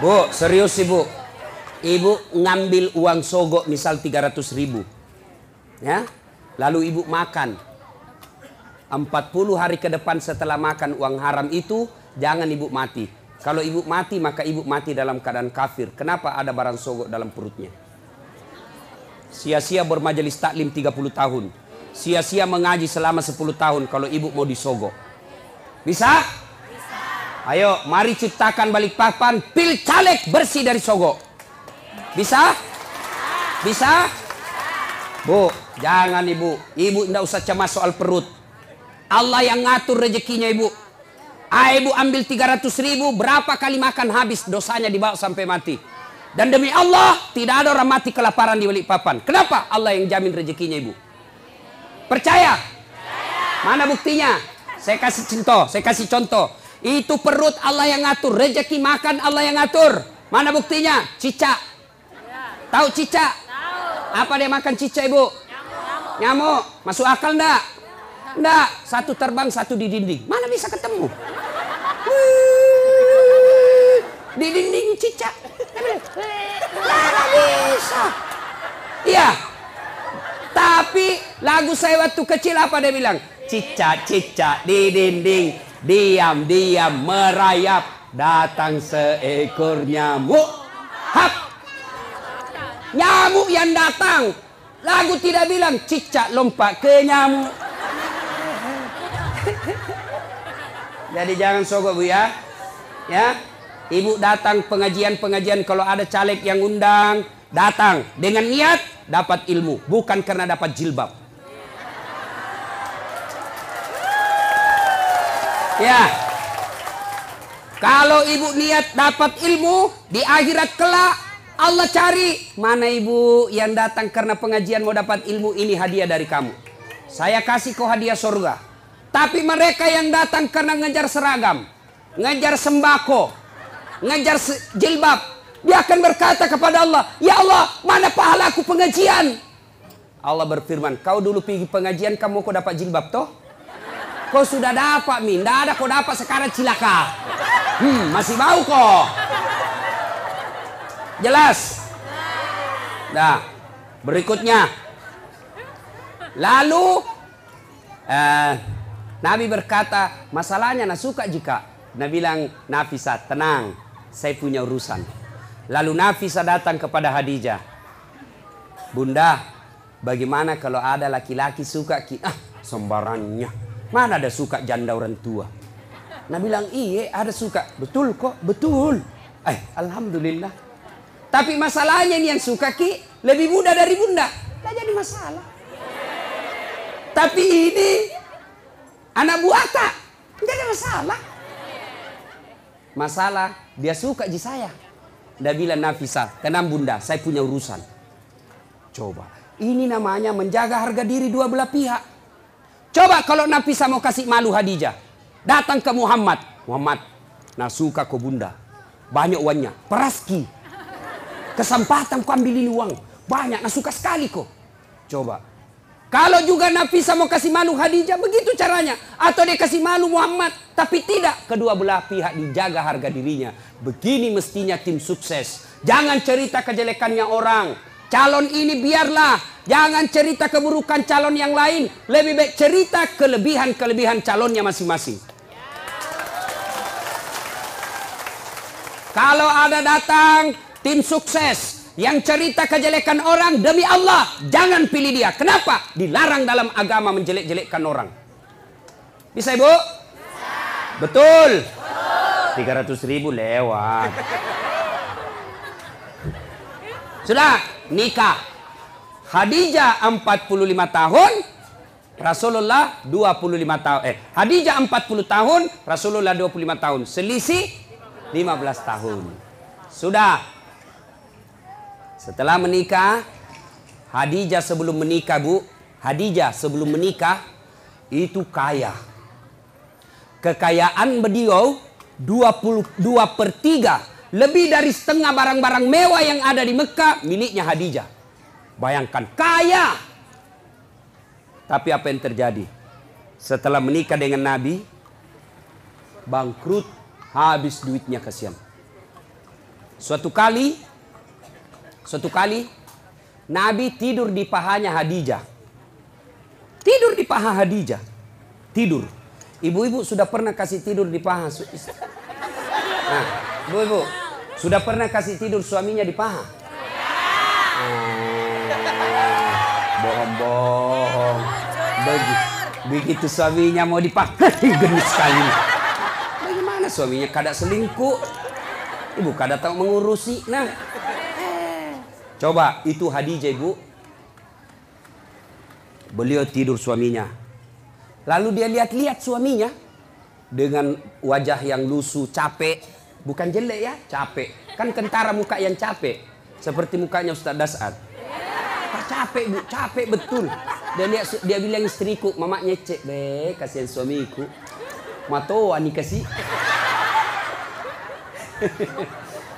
Bu, serius ibu. Ibu ngambil uang sogok misal 300.000. Ya. Lalu ibu makan. 40 hari ke depan setelah makan uang haram itu, jangan ibu mati. Kalau ibu mati, maka ibu mati dalam keadaan kafir. Kenapa ada barang sogok dalam perutnya? Sia-sia bermajelis taklim 30 tahun. Sia-sia mengaji selama 10 tahun kalau ibu mau disogok. Bisa? Ayo, mari ciptakan Balikpapan pil caleg bersih dari sogok. Bisa? Bisa? Bu, jangan ibu. Ibu tidak usah cemas soal perut. Allah yang ngatur rezekinya ibu. Ibu ambil 300.000, berapa kali makan habis, dosanya dibawa sampai mati. Dan demi Allah, tidak ada orang mati kelaparan di Balikpapan. Kenapa? Allah yang jamin rezekinya ibu. Percaya? Mana buktinya? Saya kasih contoh. Itu perut Allah yang ngatur, rezeki makan Allah yang ngatur. Mana buktinya? Cicak. Tahu cicak? Apa dia makan cicak ibu? Nyamuk. Masuk akal enggak? Enggak. Satu terbang, satu di dinding. Mana bisa ketemu? Di dinding cicak. Mana bisa? Iya. Tapi lagu saya waktu kecil apa dia bilang? Cicak-cicak di dinding, diam-diam merayap, datang seekor nyamuk. Hap! Nyamuk yang datang. Lagu tidak bilang cicak lompat ke nyamuk. Jadi jangan sogok bu ya. Ya. Ibu datang pengajian-pengajian, kalau ada caleg yang undang, datang dengan niat dapat ilmu, bukan karena dapat jilbab. Ya. Kalau ibu niat dapat ilmu di akhirat kelak, Allah cari mana ibu yang datang karena pengajian mau dapat ilmu, ini hadiah dari kamu. Saya kasih kau hadiah surga. Tapi mereka yang datang karena ngejar seragam, ngejar sembako, ngejar jilbab, dia akan berkata kepada Allah, ya Allah, mana pahalaku pengajian? Allah berfirman, kau dulu pergi pengajian, kamu kau dapat jilbab toh? Kau sudah dapat min, tidak ada kau dapat sekarang cilaka. Masih mau kok? Jelas? Nah, berikutnya. Lalu Nabi berkata, masalahnya nak suka jika. Nabi bilang, Nafisah, tenang, saya punya urusan. Lalu Nafisah datang kepada Khadijah. Bunda, bagaimana kalau ada laki-laki suka ki? Sembarangnya. Mana ada suka janda orang tua? Nabi bilang, iya ada suka. Betul kok, betul. Alhamdulillah. Tapi masalahnya ini yang suka ki lebih muda dari bunda. Tidak jadi masalah. Tapi ini anak buah tak, tidak ada masalah. Masalah dia suka di saya. Dia bilang, Nafisah, tenang bunda, saya punya urusan. Coba, ini namanya menjaga harga diri dua belah pihak. Coba kalau Nafisah mau kasih malu Khadijah, datang ke Muhammad. Muhammad, nah suka kok bunda, banyak uangnya, peraski. Kesempatan ku ambil ini uang, banyak, nah suka sekali kok. Coba. Kalau juga Nafisah mau kasih malu Khadijah, begitu caranya. Atau dia kasih malu Muhammad, tapi tidak. Kedua belah pihak dijaga harga dirinya. Begini mestinya tim sukses. Jangan cerita kejelekannya orang. Calon ini biarlah. Jangan cerita keburukan calon yang lain. Lebih baik cerita kelebihan-kelebihan calonnya masing-masing. Kalau ada datang tim sukses yang cerita kejelekan orang, demi Allah jangan pilih dia. Kenapa? Dilarang dalam agama menjelek-jelekkan orang. Bisa ibu? Bisa. Betul? Betul. 300.000 lewat. Sudah nikah. Khadijah 45 tahun, Rasulullah 25 tahun. Khadijah 40 tahun, Rasulullah 25 tahun. Selisih 15 tahun. Sudah. Setelah menikah, Khadijah sebelum menikah bu, Khadijah sebelum menikah itu kaya. Kekayaan beliau 22/3, lebih dari setengah barang-barang mewah yang ada di Mekah miliknya Khadijah. Bayangkan kaya. Tapi apa yang terjadi? Setelah menikah dengan Nabi, bangkrut, habis duitnya kasihan. Suatu kali Nabi tidur di pahanya Khadijah. Tidur di paha Khadijah. Tidur. Ibu-ibu sudah pernah kasih tidur di paha? Nah, ibu-ibu sudah pernah kasih tidur suaminya di paha? Bohong-bohong. Begitu suaminya mau dipaha, genis sekali. Bagaimana suaminya kada selingkuh? Ibu kada tahu mengurusi. Nah, coba itu Khadijah, ibu. Beliau tidur suaminya. Lalu dia lihat-lihat suaminya dengan wajah yang lusuh, capek. Bukan jelek ya, capek. Kan kentara muka yang capek. Seperti mukanya Ustaz Dasad. Capek bu, capek betul. Dia bilang istriku, mama nyecek, kasihan suamiku. Mato ani kasih.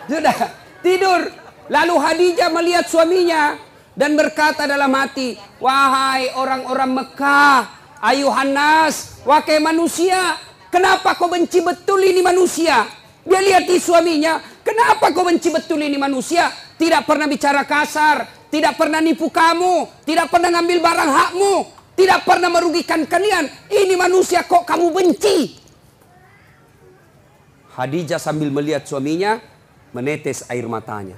Sudah tidur. Lalu Khadijah melihat suaminya dan berkata dalam hati, wahai orang-orang Mekah, ayuhan nas, wahai manusia, kenapa kau benci betul ini manusia? Dia lihat di suaminya, kenapa kau benci betul ini manusia? Tidak pernah bicara kasar, tidak pernah nipu kamu, tidak pernah ngambil barang hakmu, tidak pernah merugikan kalian. Ini manusia kok kamu benci? Khadijah sambil melihat suaminya, menetes air matanya.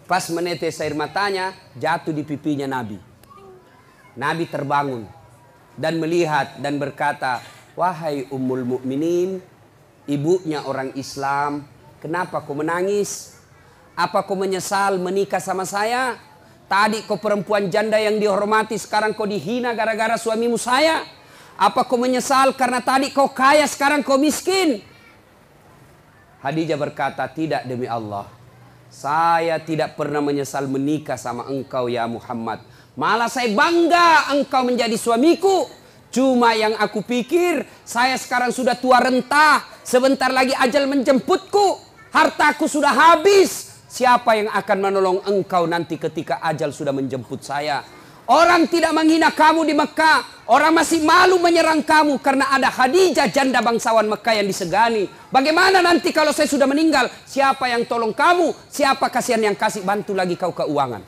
Pas menetes air matanya, jatuh di pipinya Nabi. Nabi terbangun dan melihat dan berkata, wahai Ummul Mukminin, ibunya orang Islam, kenapa kau menangis? Apa kau menyesal menikah sama saya? Tadi kau perempuan janda yang dihormati, sekarang kau dihina gara-gara suamimu saya. Apa kau menyesal karena tadi kau kaya, sekarang kau miskin? Khadijah berkata, tidak demi Allah. Saya tidak pernah menyesal menikah sama engkau ya Muhammad. Malah saya bangga engkau menjadi suamiku. Cuma yang aku pikir, saya sekarang sudah tua renta. Sebentar lagi ajal menjemputku. Hartaku sudah habis. Siapa yang akan menolong engkau nanti ketika ajal sudah menjemput saya? Orang tidak menghina kamu di Mekah. Orang masih malu menyerang kamu karena ada Khadijah, janda bangsawan Mekah yang disegani. Bagaimana nanti kalau saya sudah meninggal? Siapa yang tolong kamu? Siapa kasihan yang kasih bantu lagi kau keuangan?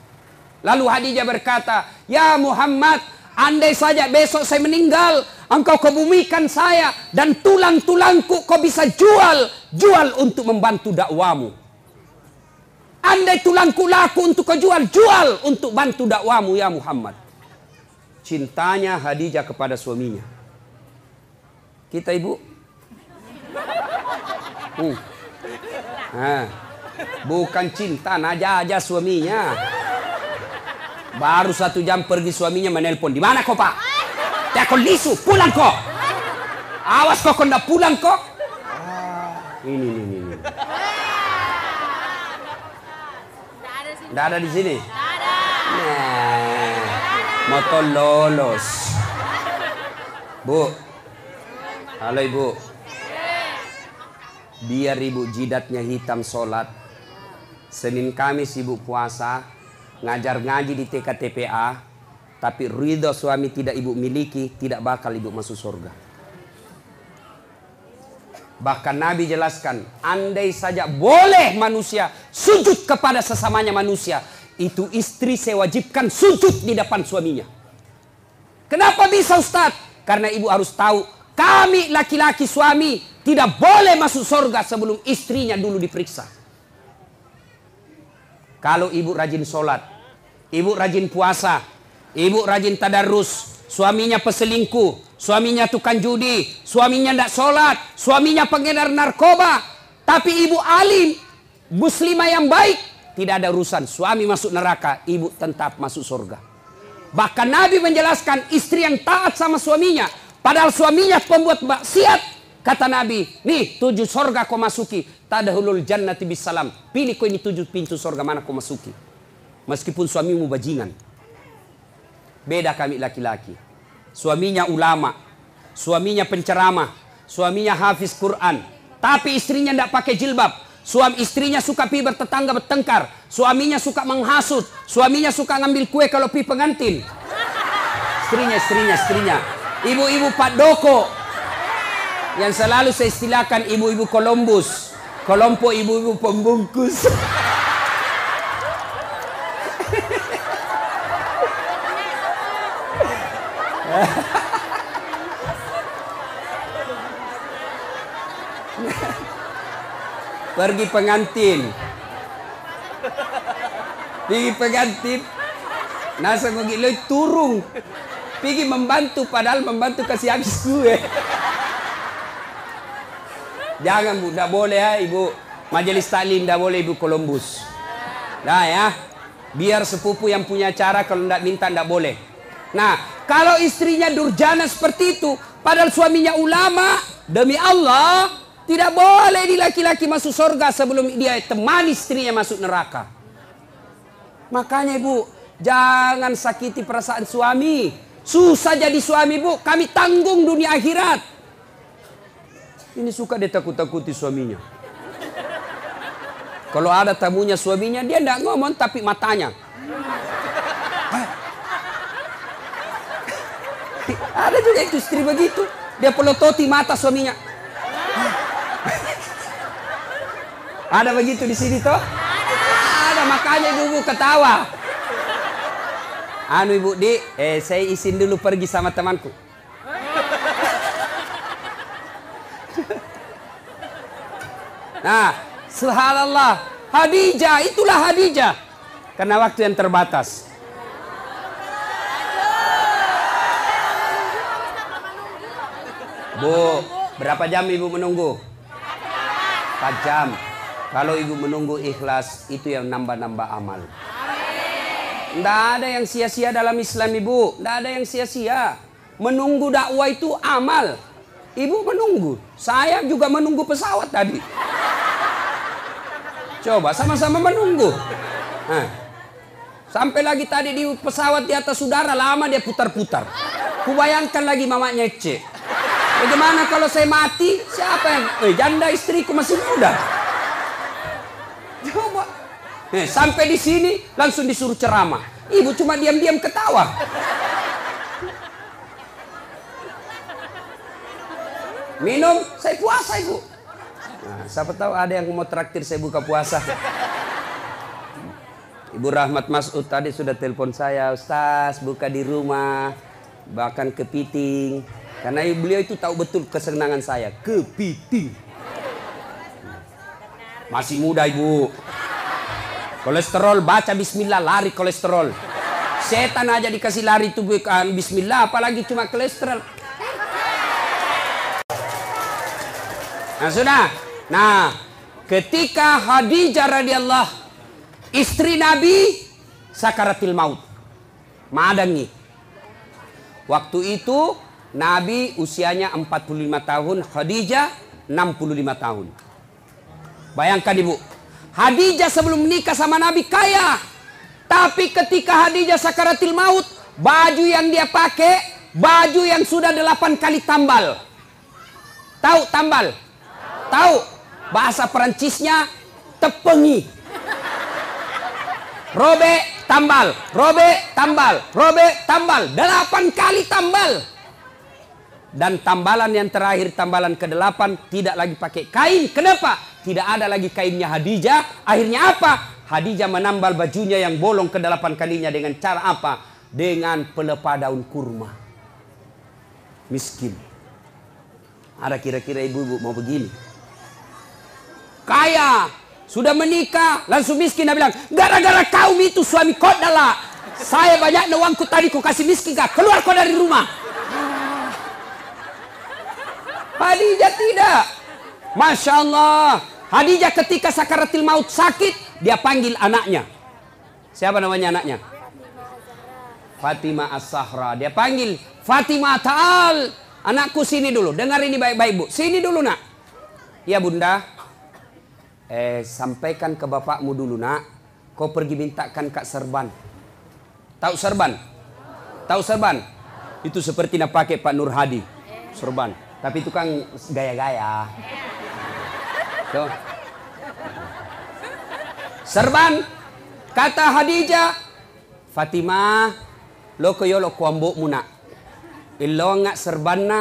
Lalu Khadijah berkata, ya Muhammad, andai saja besok saya meninggal, engkau kebumikan saya dan tulang-tulangku kau bisa jual untuk membantu dakwamu. Andai tulangku laku untuk kau jual untuk bantu dakwamu ya Muhammad. Cintanya Khadijah kepada suaminya. Kita ibu, bukan cinta, naja suaminya. Baru 1 jam pergi suaminya menelpon, di mana kau pak? Ya kau lisu, pulang kok. Awas kok ndak pulang kok. Ini. Nggak ada di sini. Nah, motor lolos. Bu, halo ibu. Biar ibu jidatnya hitam sholat. Senin Kamis ibu puasa, ngajar ngaji di TKTPA, tapi ridho suami tidak ibu miliki, tidak bakal ibu masuk surga. Bahkan Nabi jelaskan, andai saja boleh manusia sujud kepada sesamanya manusia, itu istri saya wajibkan sujud di depan suaminya. Kenapa bisa Ustaz? Karena ibu harus tahu, kami laki-laki suami tidak boleh masuk surga sebelum istrinya dulu diperiksa. Kalau ibu rajin sholat, ibu rajin puasa, ibu rajin tadarus, suaminya peselingkuh, suaminya tukang judi, suaminya tidak sholat, suaminya pengedar narkoba, tapi ibu alim, muslimah yang baik, tidak ada urusan. Suami masuk neraka, ibu tetap masuk surga. Bahkan Nabi menjelaskan istri yang taat sama suaminya, padahal suaminya pembuat maksiat, kata Nabi, nih 7 surga kau masuki, tadkhulul jannati bisalam. Pilih kau ini 7 pintu surga mana kau masuki. Meskipun suamimu bajingan. Beda kami laki-laki. Suaminya ulama, suaminya penceramah, suaminya hafiz Quran, tapi istrinya tidak pakai jilbab. Suami istrinya suka pi bertetangga bertengkar, suaminya suka menghasut, suaminya suka ngambil kue kalau pi pengantin. Istrinya. Ibu-ibu Pak Doko, yang selalu saya istilahkan ibu-ibu Columbus. kelompok ibu-ibu pembungkus. Pergi pengantin. Pergi pengantin. Nasa ngogi loy turung. Pergi membantu padahal membantu kasih habis gue. Jangan Bu, tidak boleh ya Ibu. Majelis taklim tidak boleh Ibu Columbus. Nah ya. Biar sepupu yang punya acara kalau tidak minta tidak boleh. Nah, kalau istrinya durjana seperti itu, padahal suaminya ulama, demi Allah, tidak boleh di laki-laki masuk surga sebelum dia temani istrinya masuk neraka. Makanya Ibu, jangan sakiti perasaan suami. Susah jadi suami Bu, kami tanggung dunia akhirat. Ini suka dia takut-takuti suaminya. Kalau ada tamunya suaminya, dia tidak ngomong tapi matanya. Ada juga itu istri begitu. Dia pelototi mata suaminya. Ada begitu di sini toh? Ada, makanya ibu ketawa. Anu Ibu Di, saya izin dulu pergi sama temanku. Nah, subhanallah, Khadijah, itulah Khadijah. Karena waktu yang terbatas. Bu, berapa jam Ibu menunggu? 4 jam. Kalau Ibu menunggu ikhlas, itu yang nambah-nambah amal. Tidak ada yang sia-sia dalam Islam Ibu. Tidak ada yang sia-sia. Menunggu dakwah itu amal. Ibu menunggu. Saya juga menunggu pesawat tadi. Coba sama-sama menunggu. Nah, sampai lagi tadi di pesawat di atas udara lama dia putar-putar. Kubayangkan lagi mamanya Ece. Bagaimana kalau saya mati? Siapa yang? Janda istriku masih muda. Coba. Sampai di sini langsung disuruh ceramah. Ibu cuma diam-diam ketawa. Minum, saya puasa Ibu. Nah, siapa tahu ada yang mau traktir saya buka puasa. Ibu Rahmat Mas'ud tadi sudah telepon saya, Ustaz buka di rumah, bahkan kepiting. Karena beliau itu tahu betul kesenangan saya, kepiting. Masih muda Ibu. Kolesterol, baca bismillah, lari kolesterol. Setan aja dikasih lari itu bukan bismillah, apalagi cuma kolesterol. Nah sudah. Nah, ketika Khadijah radhiyallahu istri Nabi sakaratil maut. Madangi. Waktu itu Nabi usianya 45 tahun, Khadijah 65 tahun. Bayangkan Ibu, Khadijah sebelum menikah sama Nabi kaya. Tapi ketika Khadijah sakaratil maut, baju yang dia pakai, baju yang sudah 8 kali tambal. Tahu tambal? Tahu? Bahasa Perancisnya tepengi. Robe tambal, robe tambal, robe tambal. 8 kali tambal. Dan tambalan yang terakhir, tambalan ke-8, tidak lagi pakai kain. Kenapa? Tidak ada lagi kainnya Khadijah. Akhirnya apa? Khadijah menambal bajunya yang bolong ke-8 kalinya dengan cara apa? Dengan pelepah daun kurma. Miskin. Ada kira-kira ibu-ibu mau begini? Kaya, sudah menikah, langsung miskin. Dia bilang, gara-gara kaum itu suami kau adalah. Saya banyak uangku tadi kau kasih miskin kah? Keluar kau dari rumah. Khadijah tidak. Masya Allah. Khadijah ketika sakaratil maut sakit, dia panggil anaknya. Siapa namanya anaknya? Fatimah As-Sahra. Dia panggil, Fatimah ta'al. Anakku sini dulu. Dengar ini baik-baik Bu. Sini dulu nak. Ya Bunda. Sampaikan ke bapakmu dulu nak. Kau pergi mintakan Kak Serban. Tahu Serban? Tahu Serban? Itu seperti nak pakai Pak Nur Hadi. Serban. Tapi itu kan gaya-gaya. Tuh. Serban. Kata Khadijah. Fatimah. Lo koyo lo kuambuk muna. Ilo ngak serban na.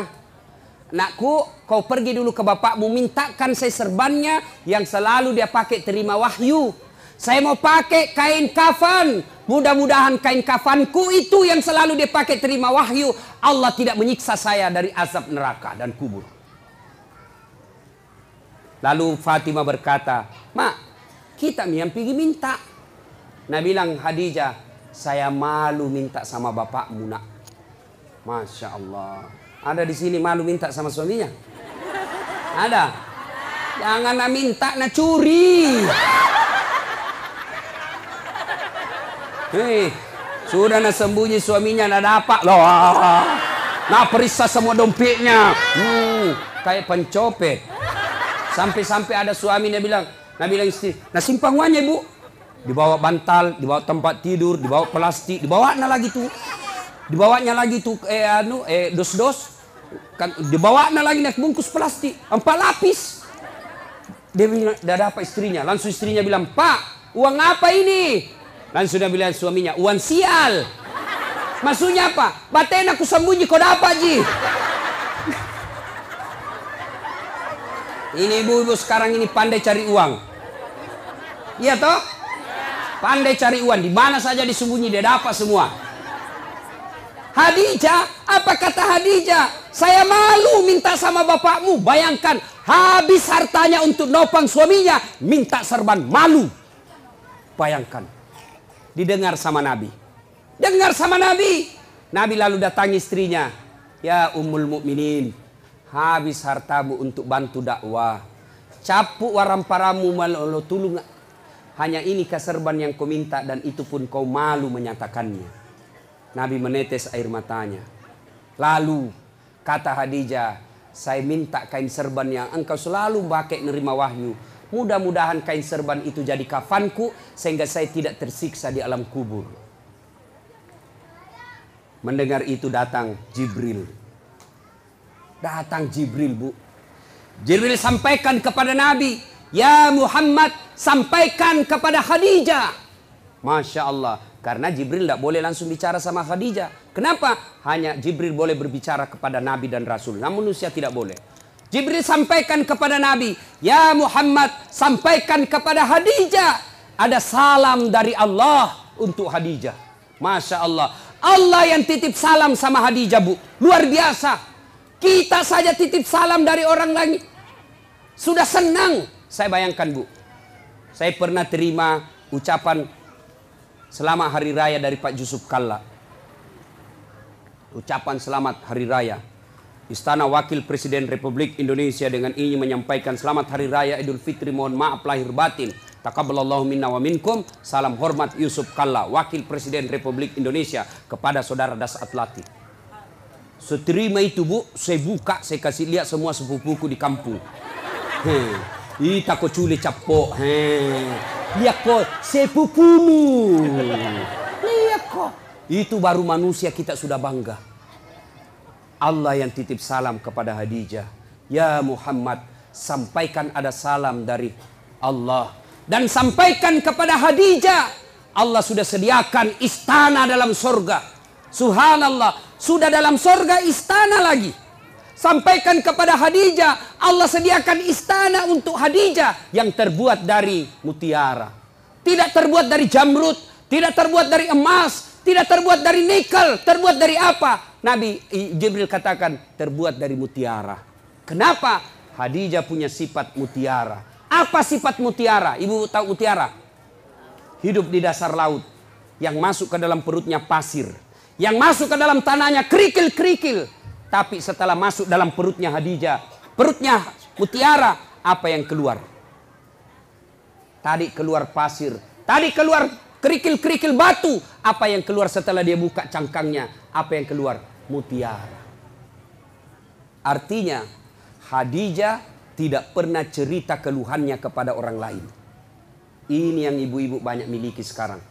Nakku, kau pergi dulu ke bapakmu, mintakan saya serbannya yang selalu dia pakai terima wahyu. Saya mau pakai kain kafan. Mudah-mudahan kain kafanku itu yang selalu dia pakai terima wahyu. Allah tidak menyiksa saya dari azab neraka dan kubur. Lalu Fatimah berkata, Mak, kita yang pergi minta. Nah bilang Khadijah, saya malu minta sama bapakmu nak. Masya Allah. Ada di sini malu minta sama suaminya? Ada? Jangan nak minta, nak curi. Hei, sudah nak sembunyi suaminya nak dapat loh. Nak periksa semua dompetnya. Kayak pencopet. Sampai-sampai ada suami dia bilang, istri, nah simpang uangnya ibu. Dibawa bantal, dibawa tempat tidur, dibawa plastik, dibawanya lagi tuh dos-dos. Kan dibawanya lagi naik bungkus plastik, 4 lapis. Dia bilang, dah dapat istrinya. Langsung istrinya bilang, Pak, uang apa ini? Langsung dia bilang suaminya, uang sial. Maksudnya apa? Baten aku sembunyi kau dapat ji. Ini ibu-ibu sekarang ini pandai cari uang. Iya toh? Pandai cari uang. Di mana saja disembunyi dia dapat semua. Khadijah, apa kata Khadijah? Saya malu minta sama bapakmu. Bayangkan, habis hartanya untuk nopang suaminya, minta serban, malu. Bayangkan. Didengar sama Nabi. Dengar sama Nabi. Nabi lalu datangi istrinya. Ya Ummul Mukminin, habis hartamu untuk bantu dakwah. Capuk waramparamu malo tulung. Hanya ini keserban yang kau minta dan itu pun kau malu menyatakannya. Nabi menetes air matanya. Lalu kata Khadijah, saya minta kain serban yang engkau selalu pakai nerima wahyu. Mudah-mudahan kain serban itu jadi kafanku sehingga saya tidak tersiksa di alam kubur. Mendengar itu datang Jibril. Datang Jibril, Bu. Jibril sampaikan kepada Nabi, ya Muhammad, sampaikan kepada Khadijah. Masya Allah. Karena Jibril tidak boleh langsung bicara sama Khadijah. Kenapa? Hanya Jibril boleh berbicara kepada Nabi dan Rasul. Namun manusia tidak boleh. Jibril sampaikan kepada Nabi, ya Muhammad, sampaikan kepada Khadijah. Ada salam dari Allah untuk Khadijah. Masya Allah. Allah yang titip salam sama Khadijah, Bu. Luar biasa. Kita saja titip salam dari orang lain. Sudah senang. Saya bayangkan, Bu. Saya pernah terima ucapan selamat hari raya dari Pak Yusuf Kalla. Ucapan selamat hari raya. Istana Wakil Presiden Republik Indonesia dengan ingin menyampaikan selamat hari raya Idul Fitri, mohon maaf lahir batin. Taqabbalallahu minna wa minkum. Salam hormat Yusuf Kalla, Wakil Presiden Republik Indonesia, kepada saudara Das Atlati. Seterima itu, Bu, saya buka, saya kasih lihat semua sepupuku di kampung. Ita ko cule capok. Lihat kok sepupumu. Lihat kok. Itu baru manusia kita sudah bangga. Allah yang titip salam kepada Khadijah. Ya Muhammad, sampaikan ada salam dari Allah. Dan sampaikan kepada Khadijah, Allah sudah sediakan istana dalam surga. Subhanallah, sudah dalam surga istana lagi. Sampaikan kepada Khadijah, Allah sediakan istana untuk Khadijah yang terbuat dari mutiara. Tidak terbuat dari jamrud, tidak terbuat dari emas, tidak terbuat dari nikel, terbuat dari apa? Nabi Jibril katakan terbuat dari mutiara. Kenapa? Khadijah punya sifat mutiara. Apa sifat mutiara? Ibu tahu mutiara? Hidup di dasar laut. Yang masuk ke dalam perutnya pasir. Yang masuk ke dalam tanahnya kerikil-kerikil. Tapi setelah masuk dalam perutnya Khadijah, perutnya mutiara, apa yang keluar? Tadi keluar pasir. Tadi keluar kerikil-kerikil batu. Apa yang keluar setelah dia buka cangkangnya? Apa yang keluar? Mutiara. Artinya Khadijah tidak pernah cerita keluhannya kepada orang lain. Ini yang ibu-ibu banyak miliki sekarang.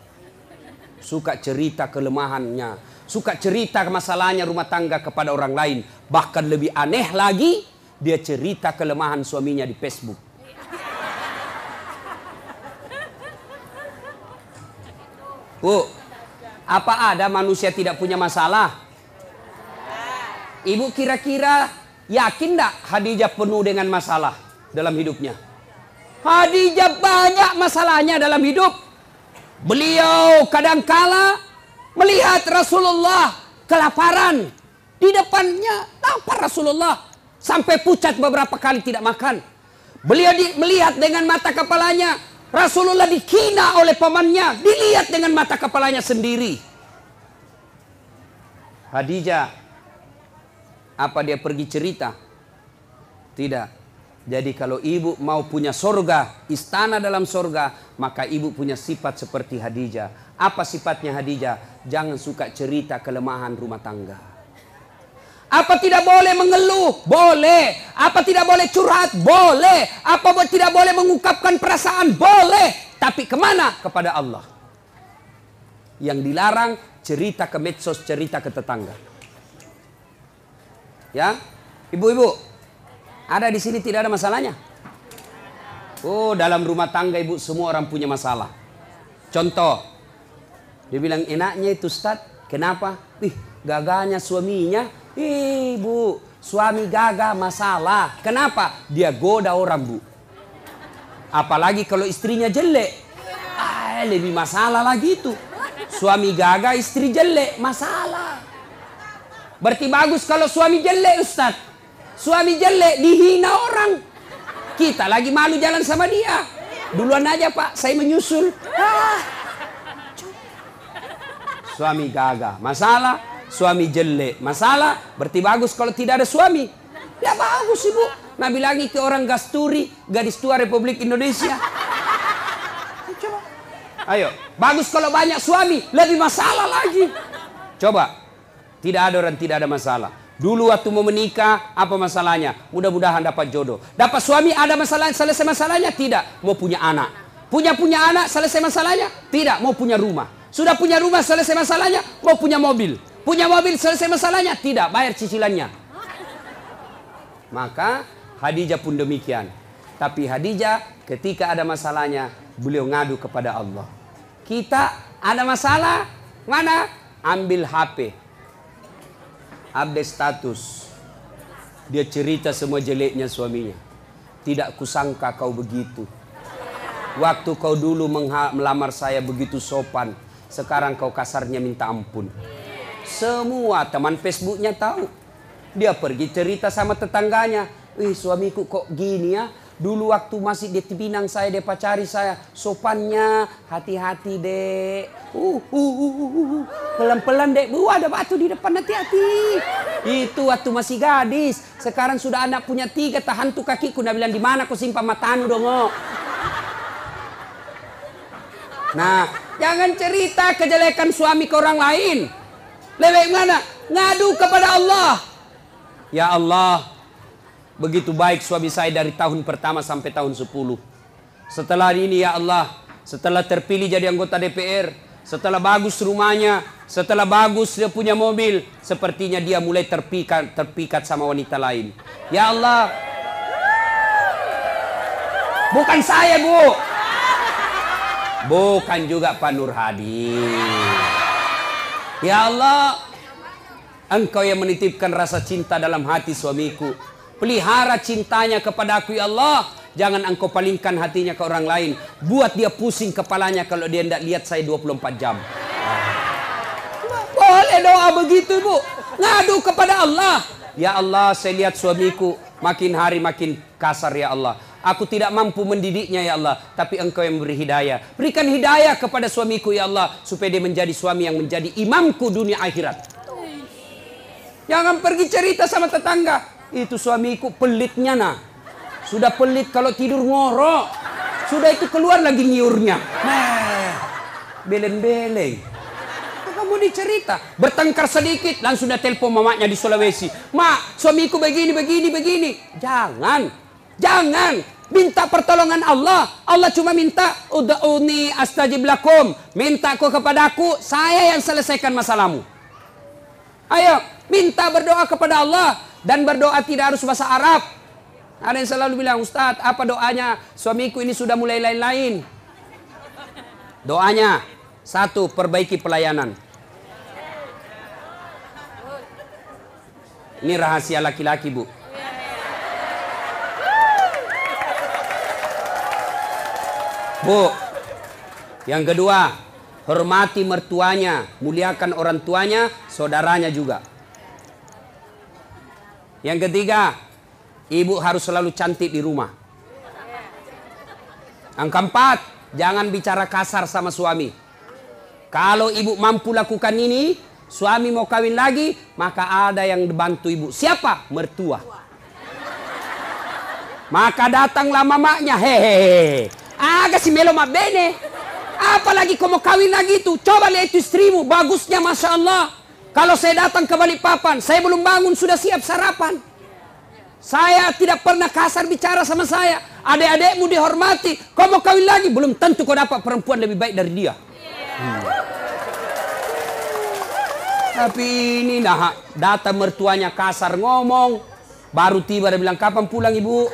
Suka cerita kelemahannya, suka cerita masalahnya rumah tangga kepada orang lain. Bahkan lebih aneh lagi, dia cerita kelemahan suaminya di Facebook. Bu, apa ada manusia tidak punya masalah? Ibu kira-kira Yakin enggak Khadijah penuh dengan masalah dalam hidupnya? Khadijah banyak masalahnya dalam hidup. Beliau kadangkala melihat Rasulullah kelaparan. Di depannya lapar Rasulullah. Sampai pucat beberapa kali tidak makan. Beliau melihat dengan mata kepalanya. Rasulullah dihina oleh pamannya. Dilihat dengan mata kepalanya sendiri. Khadijah, apa dia pergi cerita? Tidak. Jadi kalau ibu mau punya sorga, istana dalam sorga, maka ibu punya sifat seperti Khadijah. Apa sifatnya Khadijah? Jangan suka cerita kelemahan rumah tangga. Apa tidak boleh mengeluh? Boleh. Apa tidak boleh curhat? Boleh. Apa tidak boleh mengungkapkan perasaan? Boleh. Tapi kemana? Kepada Allah. Yang dilarang cerita ke medsos, cerita ke tetangga. Ya, ibu-ibu, ada di sini tidak ada masalahnya? Oh, dalam rumah tangga ibu semua orang punya masalah. Contoh, dia bilang enaknya itu Ustaz, kenapa? Gagahnya suaminya. Bu, suami gagah masalah. Kenapa? Dia goda orang, Bu. Apalagi kalau istrinya jelek. Lebih masalah lagi itu. Suami gagah, istri jelek, masalah. Berarti bagus kalau suami jelek, Ustaz. Suami jelek dihina orang. Kita lagi malu jalan sama dia. Duluan aja Pak, saya menyusul. Suami gagah, masalah. Suami jelek, masalah. Berarti bagus kalau tidak ada suami. Ya bagus ibu. Nabi lagi ke orang Gasturi, gadis tua Republik Indonesia. Coba. Ayo, bagus kalau banyak suami. Lebih masalah lagi. Coba. Tidak ada orang tidak ada masalah. Dulu waktu mau menikah, apa masalahnya? Mudah-mudahan dapat jodoh. Dapat suami, ada masalah, selesai masalahnya? Tidak. Mau punya anak. Punya anak, selesai masalahnya? Tidak. Mau punya rumah. Sudah punya rumah, selesai masalahnya? Mau punya mobil. Punya mobil, selesai masalahnya? Tidak. Bayar cicilannya. Maka Khadijah pun demikian. Tapi Khadijah ketika ada masalahnya, beliau ngadu kepada Allah. Kita ada masalah, mana? Ambil HP. Update status. Dia cerita semua jeleknya suaminya. Tidak kusangka kau begitu. Waktu kau dulu melamar saya begitu sopan. Sekarang kau kasarnya minta ampun. Semua teman Facebooknya tahu. Dia pergi cerita sama tetangganya. Suamiku kok gini ya. Dulu waktu masih di Pinang saya, dia pacari saya. Sopannya, hati-hati dek. Pelan-pelan dek. Ada batu di depan, hati-hati. Itu waktu masih gadis. Sekarang sudah anak punya 3, tahan tuh kakiku. Dia bilang, di mana kau simpan matamu dong? Nah, jangan cerita kejelekan suami ke orang lain. Lebih mana? Ngadu kepada Allah. Ya Allah, begitu baik suami saya dari tahun pertama sampai tahun 10. Setelah ini ya Allah, setelah terpilih jadi anggota DPR, setelah bagus rumahnya, setelah bagus dia punya mobil, sepertinya dia mulai terpikat sama wanita lain. Ya Allah. Bukan saya, Bu. Bukan juga Pak Nur Hadi. Ya Allah, Engkau yang menitipkan rasa cinta dalam hati suamiku. Pelihara cintanya kepada aku ya Allah. Jangan Engkau palingkan hatinya ke orang lain. Buat dia pusing kepalanya kalau dia tidak lihat saya 24 jam. Boleh doa begitu Bu. Ngadu kepada Allah. Ya Allah, saya lihat suamiku makin hari makin kasar ya Allah. Aku tidak mampu mendidiknya ya Allah. Tapi Engkau yang memberi hidayah. Berikan hidayah kepada suamiku ya Allah. Supaya dia menjadi suami yang menjadi imamku dunia akhirat. Jangan pergi cerita sama tetangga. Itu suamiku pelitnya nah. Sudah pelit kalau tidur ngorok. Sudah itu keluar lagi nyiurnya. Beleng-beleng. Kamu dicerita. Bertengkar sedikit langsung sudah telepon mamanya di Sulawesi. Mak, suamiku begini. Jangan. Minta pertolongan Allah. Allah cuma minta ud'uni astajib lakum. Minta kau kepadaku, saya yang selesaikan masalahmu. Ayo, minta berdoa kepada Allah. Dan berdoa tidak harus bahasa Arab. Ada yang selalu bilang, Ustadz, apa doanya? Suamiku ini sudah mulai lain-lain. Doanya, 1, perbaiki pelayanan. Ini rahasia laki-laki, Bu. Bu, yang kedua, hormati mertuanya, muliakan orang tuanya, saudaranya juga. Yang ketiga, ibu harus selalu cantik di rumah. Yang keempat, jangan bicara kasar sama suami. Kalau ibu mampu lakukan ini, suami mau kawin lagi, maka ada yang bantu ibu. Siapa? Mertua. Maka datanglah mamanya, hehehe. Agak si melo ma bene. Apalagi kau mau kawin lagi itu. Coba lihat itu istrimu, bagusnya Masya Allah. Kalau saya datang ke Balikpapan, saya belum bangun sudah siap sarapan. Saya tidak pernah kasar bicara sama saya. Adik-adikmu dihormati. Kau mau kawin lagi, belum tentu kau dapat perempuan lebih baik dari dia. Tapi ini nah, datang mertuanya kasar ngomong. Baru tiba dia bilang, kapan pulang ibu?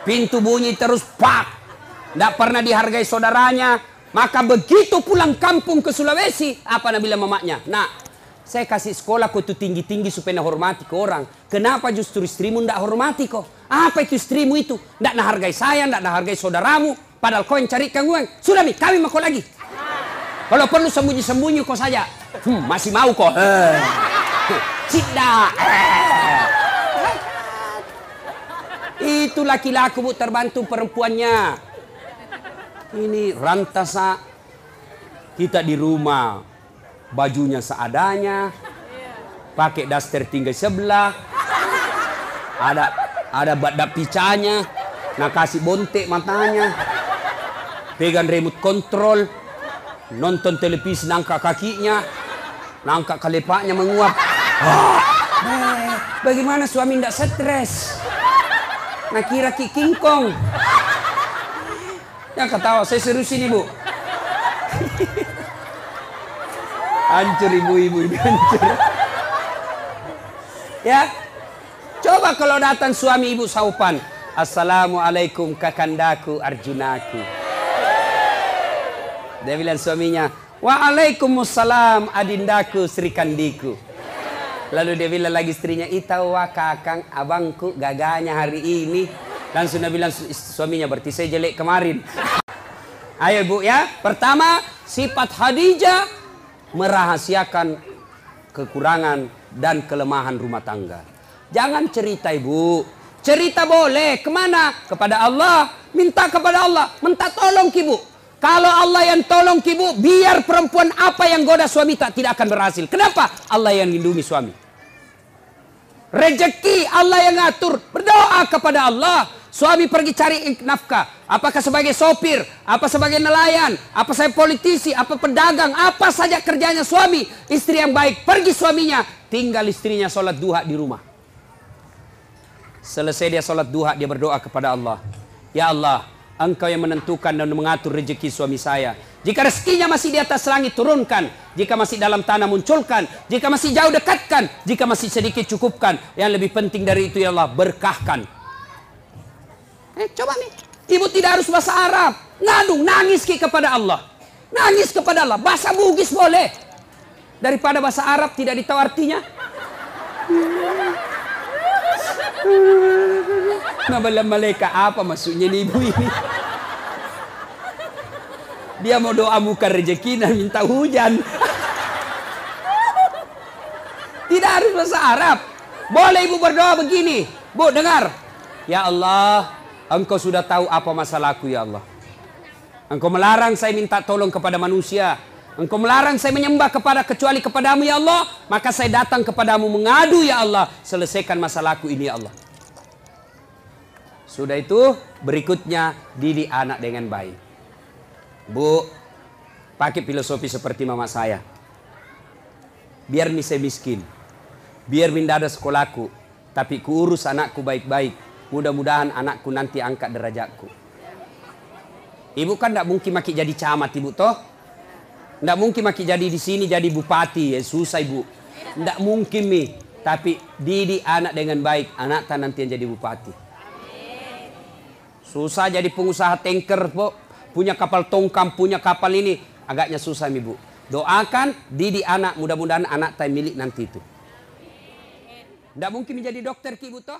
Pintu bunyi terus, pak. Tidak pernah dihargai saudaranya. Maka begitu pulang kampung ke Sulawesi, apa nak bilang mamanya? Nah, saya kasih sekolah kau itu tinggi-tinggi supaya nak hormati ke orang. Kenapa justru istrimu tidak hormati kau? Apa itu istrimu itu? Tidak nak hargai saya, tidak nak hargai saudaramu. Padahal kau yang carikan uang. Sudah mi, kawin sama kau lagi. Kalau perlu sembunyi-sembunyi kau saja. Masih mau kau? Tidak. Itu laki-laki bu terbantu perempuannya. Ini rantasa kita di rumah, bajunya seadanya, pakai daster tinggal sebelah, ada badak picanya, nak kasih bontek matanya, pegang remote control, nonton televisi nangka kakinya, nangka kelepaknya menguap. Bagaimana suami tidak stres? Nah kira King Kong. Yang ketawa, saya serius ini bu. Hancur ibu-ibu ini, hancur. Ya, coba kalau datang suami ibu saupan. Assalamualaikum kakandaku Arjunaku. Dia bilang suaminya, waalaikumsalam adindaku Sri Kandiku. Lalu dia bilang lagi istrinya, itawa kakang abangku gaganya hari ini. Langsung dia bilang suaminya, berarti saya jelek kemarin. Ayo bu ya. Pertama, sifat Khadijah merahasiakan kekurangan dan kelemahan rumah tangga. Jangan cerita ibu. Cerita boleh. Kemana? Kepada Allah. Minta kepada Allah. Minta tolong ibu. Kalau Allah yang tolong ibu, biar perempuan apa yang goda suami tidak akan berhasil. Kenapa? Allah yang lindungi suami. Rezeki Allah yang ngatur. Berdoa kepada Allah. Suami pergi cari nafkah. Apakah sebagai sopir, apa sebagai nelayan, apa saya politisi, apa pedagang, apa saja kerjanya suami. Istri yang baik, pergi suaminya. Tinggal istrinya sholat duha di rumah. Selesai dia sholat duha, dia berdoa kepada Allah. Ya Allah, Engkau yang menentukan dan mengatur rezeki suami saya. Jika rezekinya masih di atas langit, turunkan. Jika masih dalam tanah, munculkan. Jika masih jauh, dekatkan. Jika masih sedikit, cukupkan. Yang lebih penting dari itu, ya Allah, berkahkan. Coba nih, ibu tidak harus bahasa Arab. Ngadu, nangis kepada Allah. Nangis kepada Allah. Bahasa Bugis boleh. Daripada bahasa Arab tidak ditahu artinya. Nabalam malaikat apa maksudnya nih ibu ini? Dia mau doa bukan rezeki dan minta hujan. Tidak harus bahasa Arab. Boleh ibu berdoa begini. Bu dengar. Ya Allah, Engkau sudah tahu apa masalahku ya Allah. Engkau melarang saya minta tolong kepada manusia. Engkau melarang saya menyembah kecuali kepadamu ya Allah. Maka saya datang kepadamu mengadu ya Allah. Selesaikan masalahku ini ya Allah. Sudah itu berikutnya didik anak dengan baik. Bu, pakai filosofi seperti mama saya. Biar saya miskin. Biar minda ada sekolahku. Tapi kuurus anakku baik-baik. Mudah-mudahan anakku nanti angkat derajatku. Ibu kan tidak mungkin maki jadi camat ibu toh. Tidak mungkin maki jadi di sini jadi bupati. Ya, susah ibu. Tidak mungkin nih. Tapi didik anak dengan baik. Anak tak nanti yang jadi bupati. Susah jadi pengusaha tanker. Punya kapal tongkang. Punya kapal ini. Agaknya susah ibu. Doakan didik anak. Mudah-mudahan anak tak milik nanti itu. Tidak mungkin menjadi dokter ibu toh.